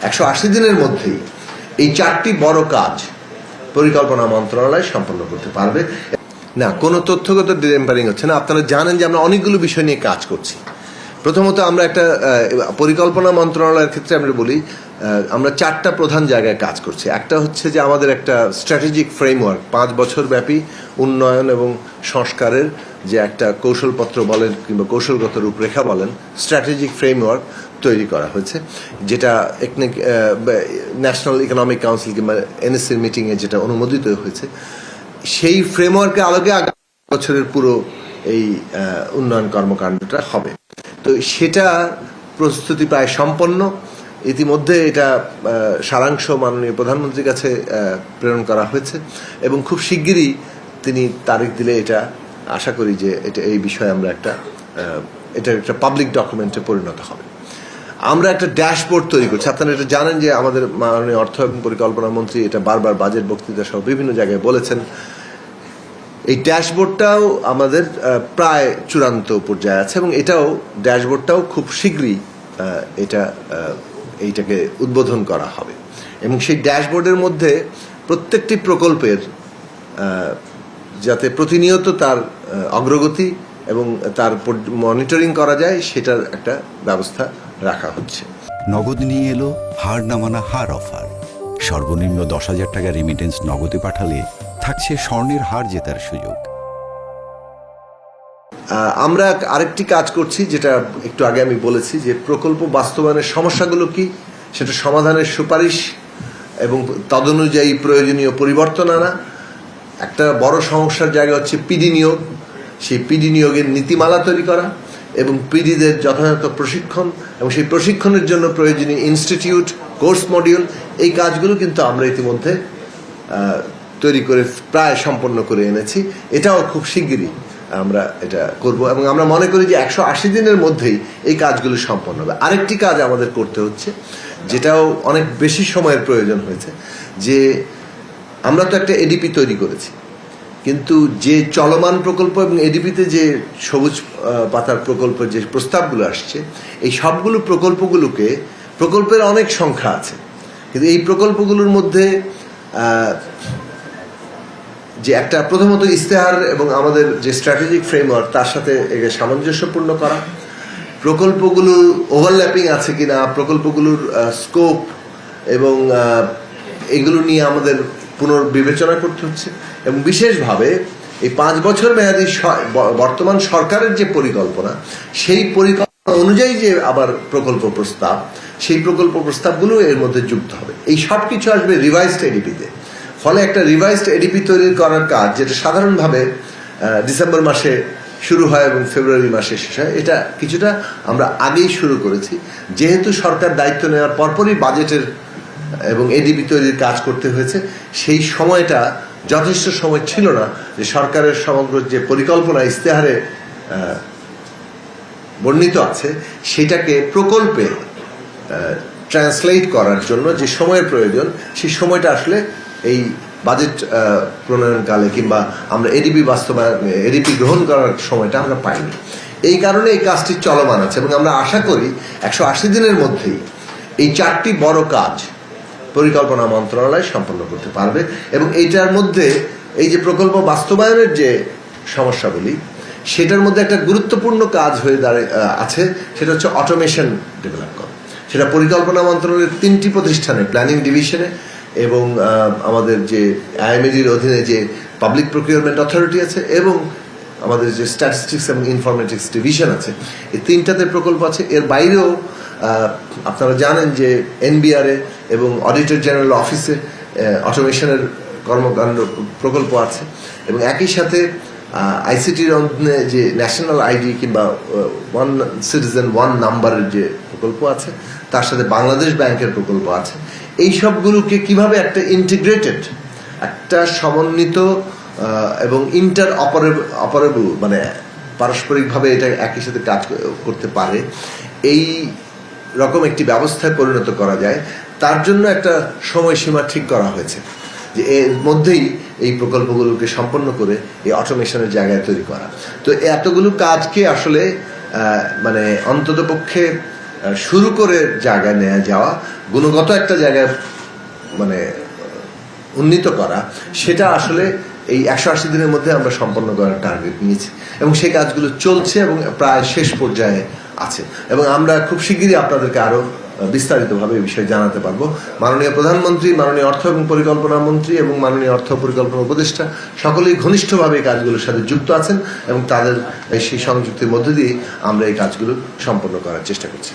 180 দিনের মধ্যেই এই 4টি বড় কাজ পরিকল্পনা মন্ত্রণালয় সম্পন্ন করতে পারবে না। কোনো তথ্যগত ডিটেম্পারিং হচ্ছে না। আপনারা জানেন যে আমরা অনেকগুলো বিষয় নিয়ে কাজ করছি। প্রথমত আমরা একটা পরিকল্পনা মন্ত্রণালয়ের ক্ষেত্রে আমরা বলি আমরা 4টা প্রধান জায়গায় কাজ করছি। একটা হচ্ছে যে আমাদের একটা স্ট্র্যাটেজিক ফ্রেমওয়ার্ক, 5 বছর ব্যাপী উন্নয়ন এবং সংস্কারের যে একটা কৌশলপত্র বলেন কিংবা কৌশলগত রূপরেখা বলেন, স্ট্র্যাটেজিক ফ্রেমওয়ার্ক তৈরি করা হয়েছে, যেটা ন্যাশনাল ইকোনমিক কাউন্সিল কিংবা এনএসসির মিটিংয়ে যেটা অনুমোদিত হয়েছে। সেই ফ্রেমওয়ার্কের আলোকে আগামী বছরের পুরো এই উন্নয়ন কর্মকাণ্ডটা হবে। তো সেটা প্রস্তুতি প্রায় সম্পন্ন। ইতিমধ্যে এটা সারাংশ মাননীয় প্রধানমন্ত্রীর কাছে প্রেরণ করা হয়েছে এবং খুব শিগগিরই তিনি তারিখ দিলে এটা আশা করি যে এটা এই বিষয়ে আমরা এটা একটা পাবলিক ডকুমেন্টে পরিণত হবে। আমরা একটা ড্যাশবোর্ড তৈরি করছি। আপনারা এটা জানেন যে আমাদের মাননীয় অর্থ এবং পরিকল্পনা মন্ত্রী এটা বারবার বাজেট বক্তৃতা সহ বিভিন্ন জায়গায় বলেছেন। এই ড্যাশবোর্ডটাও আমাদের প্রায় চূড়ান্ত পর্যায়ে আছে এবং ড্যাশবোর্ডটাও খুব শীঘ্রই এইটাকে উদ্বোধন করা হবে এবং সেই ড্যাশবোর্ডের মধ্যে প্রত্যেকটি প্রকল্পের যাতে প্রতিনিয়ত তার অগ্রগতি এবং তার মনিটরিং করা যায় সেটার একটা ব্যবস্থা রাখা হচ্ছে। নগদ নিয়ে এলো হার না মানা হার অফার। সর্বনিম্ন 10,000 টাকা রেমিটেন্স নগদে পাঠালে থাকছে স্বর্ণের হার জেতার সুযোগ। আমরা আরেকটি কাজ করছি, যেটা একটু আগে আমি বলেছি, যে প্রকল্প বাস্তবায়নের সমস্যাগুলো কি সেটা সমাধানের সুপারিশ এবং তদনুযায়ী প্রয়োজনীয় পরিবর্তন আনা। একটা বড় সমস্যার জায়গা হচ্ছে পিডি নিয়োগ। সেই পিডি নিয়োগের নীতিমালা তৈরি করা এবং পিডিদের যথাযথ প্রশিক্ষণ এবং সেই প্রশিক্ষণের জন্য প্রয়োজনীয় ইনস্টিটিউট, কোর্স মডিউল, এই কাজগুলো কিন্তু আমরা ইতিমধ্যে তৈরি করে প্রায় সম্পন্ন করে এনেছি। এটাও খুব শিগগিরই আমরা এটা করব এবং আমরা মনে করি যে 180 দিনের মধ্যেই এই কাজগুলো সম্পন্ন হবে। আরেকটি কাজ আমাদের করতে হচ্ছে, যেটাও অনেক বেশি সময়ের প্রয়োজন হয়েছে, যে আমরা তো একটা এডিপি তৈরি করেছি, কিন্তু যে চলমান প্রকল্প এবং এডিপিতে যে সবুজ পাতার প্রকল্পের যে প্রস্তাবগুলো আসছে, এই সবগুলো প্রকল্পের অনেক সংখ্যা আছে, কিন্তু এই প্রকল্পগুলোর মধ্যে যে একটা প্রথমত ইস্তেহার এবং আমাদের যে স্ট্র্যাটেজিক ফ্রেমওয়ার্ক তার সাথে সামঞ্জস্যপূর্ণ করা, প্রকল্পগুলো ওভারল্যাপিং আছে কিনা, প্রকল্পগুলোর স্কোপ এবং এগুলো নিয়ে আমাদের পুনর্বিবেচনা করতে হচ্ছে এবং বিশেষভাবে এই 5 বছর মেয়াদী বর্তমান সরকারের যে পরিকল্পনা, সেই পরিকল্পনা অনুযায়ী যে আবার প্রকল্প প্রস্তাব, সেই প্রকল্প প্রস্তাবগুলো এর মধ্যে যুক্ত হবে। এই সব কিছু আসবে রিভাইজড এডিপিতে। ফলে একটা রিভাইজড এডিপি তৈরি করার কাজ, যেটা সাধারণভাবে ডিসেম্বর মাসে শুরু হয় এবং ফেব্রুয়ারি মাসে শেষ হয়, এটা কিছুটা আমরা আগেই শুরু করেছি। যেহেতু সরকার দায়িত্ব নেওয়ার পরপরই বাজেটের এবং এডিপি তৈরির কাজ করতে হয়েছে, সেই সময়টা যথেষ্ট সময় ছিল না যে সরকারের সমগ্র যে পরিকল্পনা ইস্তেহারে বর্ণিত আছে সেটাকে প্রকল্পে ট্রান্সলেট করার জন্য যে সময়ের প্রয়োজন, সেই সময়টা আসলে এই বাজেট প্রণয়নকালে কিংবা আমরা এডিপি গ্রহণ করার সময়টা আমরা পাইনি। এই কারণে এই কাজটি চলমান আছে এবং আমরা আশা করি 180 দিনের মধ্যেই এই 4টি বড় কাজ পরিকল্পনা মন্ত্রণালয় সম্পন্ন করতে পারবে এবং এইটার মধ্যে এই যে প্রকল্প বাস্তবায়নের যে সমস্যাগুলি, সেটার মধ্যে একটা গুরুত্বপূর্ণ কাজ হয়ে আছে, সেটা হচ্ছে অটোমেশন ডেভেলপ করা। সেটা পরিকল্পনা মন্ত্রণালয়ের 3টি প্রতিষ্ঠানে, প্ল্যানিং ডিভিশনে এবং আমাদের যে আইএমএডির অধীনে যে পাবলিক প্রকিউরমেন্ট অথরিটি আছে এবং আমাদের যে স্ট্যাটিস্টিক্স এবং ইনফরমেটিক্স ডিভিশন আছে, এই 3টাতে প্রকল্প আছে। এর বাইরেও আপনারা জানেন যে এনবিআরএ এবং অডিটর জেনারেল অফিসে অটোমেশনের কর্মকাণ্ড প্রকল্প আছে এবং একই সাথে আইসিটির অধীনে যে ন্যাশনাল আইডি কিংবা ওয়ান সিটিজেন ওয়ান নাম্বারের যে প্রকল্প আছে, তার সাথে বাংলাদেশ ব্যাংকের প্রকল্প আছে। এই সবগুলোকে কিভাবে একটা ইন্টিগ্রেটেড, একটা সমন্বিত এবং ইন্টার অপারেবল, মানে পারস্পরিকভাবে এটা একই সাথে কাজ করতে পারে, এই রকম একটি ব্যবস্থায় পরিণত করা যায়, তার জন্য একটা সময়সীমা ঠিক করা হয়েছে যে এর মধ্যেই এই প্রকল্পগুলোকে সম্পন্ন করে এই অটোমেশনের জায়গায় তৈরি করা। তো এতগুলো কাজকে আসলে মানে অন্ততপক্ষে শুরু করে জায়গায় নিয়ে যাওয়া, গুণগত একটা জায়গায় মানে উন্নীত করা, সেটা আসলে এই 180 দিনের মধ্যে আমরা সম্পন্ন করার টার্গেট নিয়েছি এবং সেই কাজগুলো চলছে এবং প্রায় শেষ পর্যায়ে আছে এবং আমরা খুব শিগগিরই আপনাদেরকে আরো বিস্তারিতভাবে এই বিষয়ে জানাতে পারবো। মাননীয় প্রধানমন্ত্রী, মাননীয় অর্থ এবং পরিকল্পনা মন্ত্রী এবং মাননীয় অর্থ পরিকল্পনা উপদেষ্টা সকলেই ঘনিষ্ঠভাবে এই কাজগুলোর সাথে যুক্ত আছেন এবং তাদের সেই সংযুক্তির মধ্য দিয়ে আমরা এই কাজগুলো সম্পন্ন করার চেষ্টা করছি।